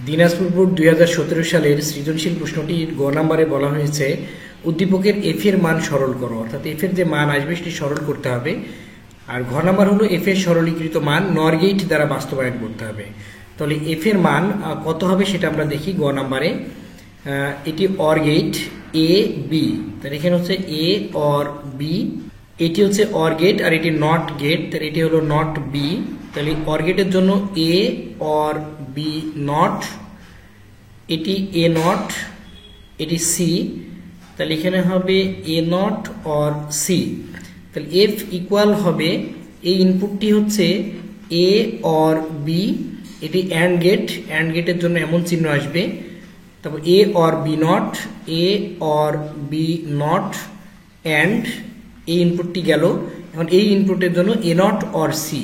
Dinajpur board 2017 সালের সৃজনশীল প্রশ্নটির গ নম্বরে বলা হয়েছে উদ্দীপকের এফ এর মান সরল করো, অর্থাৎ এফ এর যে মান আসবে সেটি সরল করতে হবে। আর ঘ নম্বর হলো এফ এর সরলীকৃত মান নর গেট দ্বারা বাস্তবায়ন করতে হবে। তাহলে এফ এর মান কত হবে সেটা আমরা দেখি গ নম্বরে। এটি অর গেট এ বি, তাহলে এখানে হচ্ছে এ অর বি, এটি হচ্ছে অর গেট আর এটি নট গেট, তাহলে এটি হলো নট বি। তাহলে অর গেটের জন্য এ অর বি নট, এটি এ নট, এটি সি, তাহলে এখানে হবে এ নট অর সি। তাহলে এফ ইকুয়াল হবে, এই ইনপুটটি হচ্ছে এ অর বি, এটি অ্যান্ড গেট, অ্যান্ড গেটের জন্য এমন চিহ্ন আসবে। তারপর A or B not, A or B not and এই ইনপুটটি গেল। এখন এই ইনপুটের জন্য A not or C,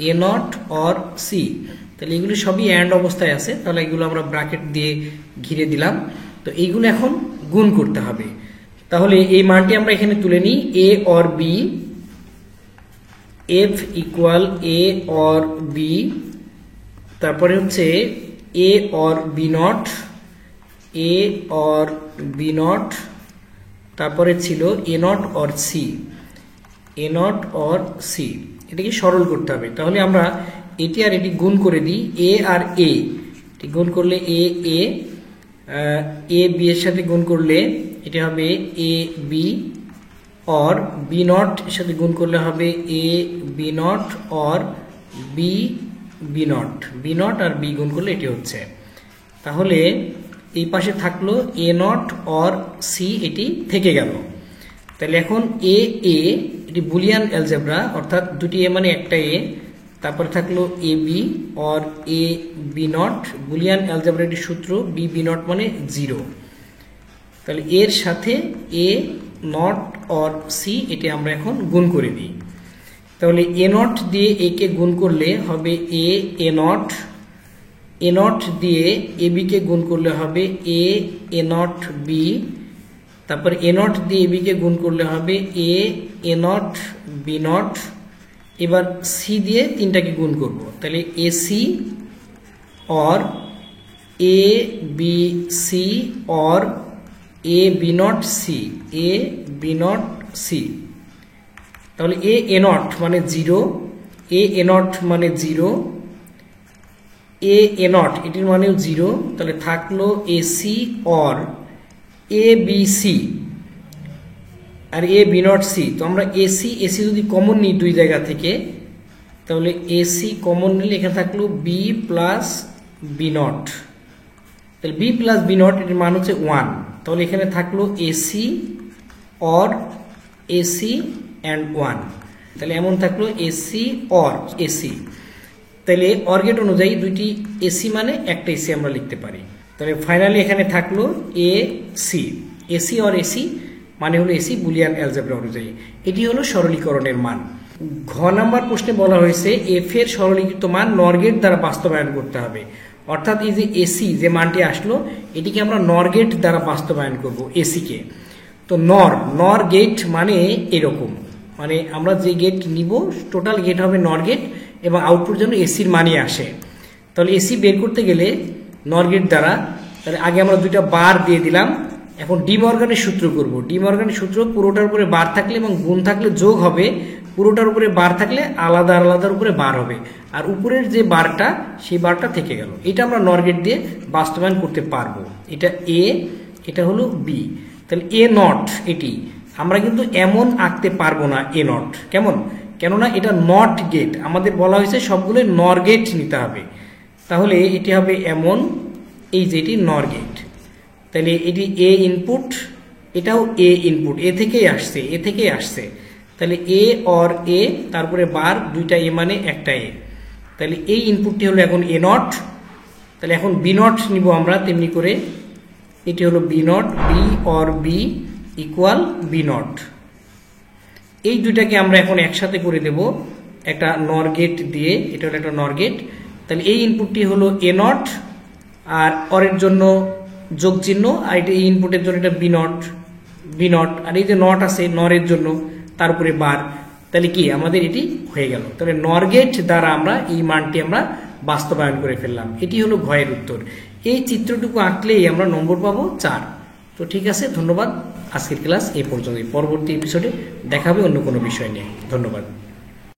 A not or C, তাহলে এগুলো সবই অ্যান্ড অবস্থায় আছে, তাহলে এগুলো আমরা ব্র্যাকেট দিয়ে ঘিরে দিলাম। তো এইগুলো এখন গুণ করতে হবে। তাহলে এই মানটি আমরা এখানে তুলে নিই, A or B, F equal A or B, তারপরে হচ্ছে A or B not, A or B not, তারপরে ছিল A not or C, A not or C, এটাকে সরল করতে হবে। তাহলে আমরা এটি আর এটি গুণ করে দিই, এ আর এ, গুণ করলে এ এ, এ বি এর সাথে গুণ করলে এটা হবে A B, or B not এর সাথে গুণ করলে হবে A B not or B B not, B not আর বি গুণ করলে এটি হচ্ছে। তাহলে এই পাশে থাকলো এ নট অর সি, এটি থেকে গেল। তাহলে এখন এ এ, এটি বুলিয়ান অ্যালজেব্রা, অর্থাৎ দুটি এ মানে একটা এ, তারপরে থাকলো A B or A B not, Boolean algebra এটি সূত্র বি বি নট মানে 0। তাহলে এর সাথে এ নট অর সি, এটি আমরা এখন গুণ করে দিই। তাহলে এ নট দিয়ে এ কে গুণ করলে হবে A A not, A not দিয়ে এ বি কে গুণ করলে হবে এ এ নট বি, তারপর এ নট দিয়ে এ বি কে গুণ করলে হবে A A not B not. এবার সি দিয়ে তিনটাকে গুণ করব, তাহলে A C or A B C or A B not C, A B not C. তাহলে এ এ নট মানে 0, এ এ নট মানে 0, এ এ নট এটির মানেও 0, তাহলে থাকলো A C or A B C আর এ বি নট সি। তো আমরা এসি এসি যদি কমন নিই দুই জায়গা থেকে, তাহলে এসি কমন নিলে এখানে থাকলো বি প্লাস বি নট, তাহলে বি প্লাস বি নট এর মান হচ্ছে 1। তাহলে এখানে থাকলো এসি অর এসি অ্যান্ড 1, তাহলে এমন থাকলো এসি অর এসি। তাহলে অর গেট অনুযায়ী দুইটি এসি মানে একটা এসি আমরা লিখতে পারি। তাহলে ফাইনালি এখানে থাকলো A C, AC or AC মানে হলো এসি বুলিয়ান অ্যালজেব্রা অনুযায়ী। এটি হলো সরলীকরণের মান। ঘ নাম্বার প্রশ্নে বলা হয়েছে এফ এর সরলীকৃত মান নর গেট দ্বারা বাস্তবায়ন করতে হবে, অর্থাৎ এই যে এসি যে মানটি আসলো এটিকে আমরা নর গেট দ্বারা বাস্তবায়ন করব এসি কে। তো নর গেট মানে এরকম, মানে আমরা যে গেট নিব টোটাল গেট হবে নর গেট এবং আউটপুট যেন এসির মানই আসে। তাহলে এসি বের করতে গেলে নর গেট দ্বারা, তাহলে আগে আমরা দুইটা বার দিয়ে দিলাম। এখন ডি মর্গানের সূত্র করব। ডি মর্গানের সূত্র পুরোটার উপরে বার থাকলে এবং গুণ থাকলে যোগ হবে, পুরোটার উপরে বার থাকলে আলাদা আলাদার উপরে বার হবে, আর উপরের যে বারটা সেই বারটা থেকে গেল। এটা আমরা নর গেট দিয়ে বাস্তবায়ন করতে পারবো। এটা এ, এটা হলো বি। তাহলে এ নট এটি আমরা কিন্তু এমন আঁকতে পারবো না, এ নট কেমন, কেননা এটা নট গেট, আমাদের বলা হয়েছে সবগুলো নর গেট নিতে হবে। তাহলে এটি হবে এমন, এই যে এটি নর গেট, তাহলে এটি এ ইনপুট, এটাও এ ইনপুট, এ থেকেই আসছে, এ থেকেই আসছে। তাহলে এ অর এ, তারপরে বার দুইটা এ মানে একটা এ, তাহলে এই ইনপুটটি হলো এখন এ নট। তাহলে এখন বি নট নিব আমরা তেমনি করে, এটি হলো B not, B or B equal B not. এই দুইটাকে আমরা এখন একসাথে করে দেব একটা নর গেট দিয়ে, এটা হলো একটা নর গেট। তাহলে এই ইনপুটটি হলো এ নট আর অরের জন্য যোগ চিহ্ন, আর এটা এই ইনপুটের জন্য এটা বি নট, বি নট, আর এই যে নট আছে নরের জন্য তার উপরে বার, তাহলে কি আমাদের এটি হয়ে গেল। তাহলে নর গেট দ্বারা আমরা এই মানটি আমরা বাস্তবায়ন করে ফেললাম। এটি হলো ঘয়ের উত্তর। এই চিত্রটুকু আঁকলেই আমরা নম্বর পাবো 4। তো ঠিক আছে, ধন্যবাদ। আজকের ক্লাস এই পর্যন্তই। পরবর্তী এপিসোডে দেখা হবে অন্য কোনো বিষয় নিয়ে। ধন্যবাদ।